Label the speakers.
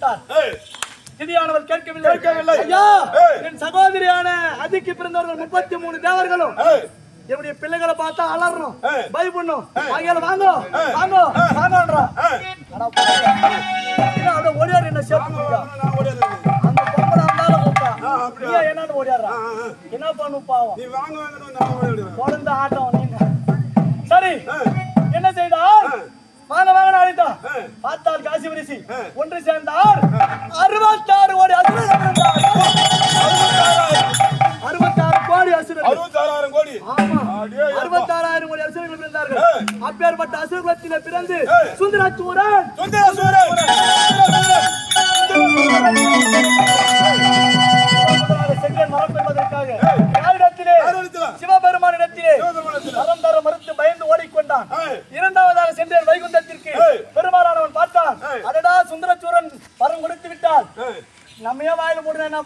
Speaker 1: பார்த்தார். திதியானவள் கேட்கவில்லை. ஐயா, என் சகோதரியான அதிக்கு பிறந்தவர்கள் 33 தேவர்களும் என்னுடைய பிள்ளைகளை பார்த்தா அலறணும், பயப்படணும். ஆகையால வாங்க வாங்க வாங்கன்றா. அவட ஓடியாரு என்ன சேர்த்து அந்த பொம்பளை அந்தால கூப்பிட்டா என்னன்னு ஓடியாடுறா. என்ன பண்ணும் பாவம், குழந்தை ஆட்டம். நீங்க சரி என்ன செய்தார்? வாங்க வாங்க அழைத்தா. பார்த்தால் காசி வரிசி ஒன்று சேர்ந்தார். 66 கோடி அசுரர்கள் இருந்தார். 66 கோடி அசுரர்கள்.
Speaker 2: 66,000 கோடி.
Speaker 1: ஆமா, 66,000 கோடி அசுரர்கள் இருந்தார்கள். அப்பேற்பட்ட அசுரகுலத்திலே பிறந்து சுந்தரசூரன் செங்கன் மரம் பெறுவதற்காக சிவபெருமானிடத்திலே மரம் தர மறுத்து பயந்து ஓடிக்கொண்டான். இரண்டாவதாக சென்றேன் வைகுண்டத்திற்கு. பெருமாளானவன் பார்த்தான், அடடா சுந்தரசூரன் வரம் கொடுத்து விட்டால் நம்ம வாயில போடுறேன்.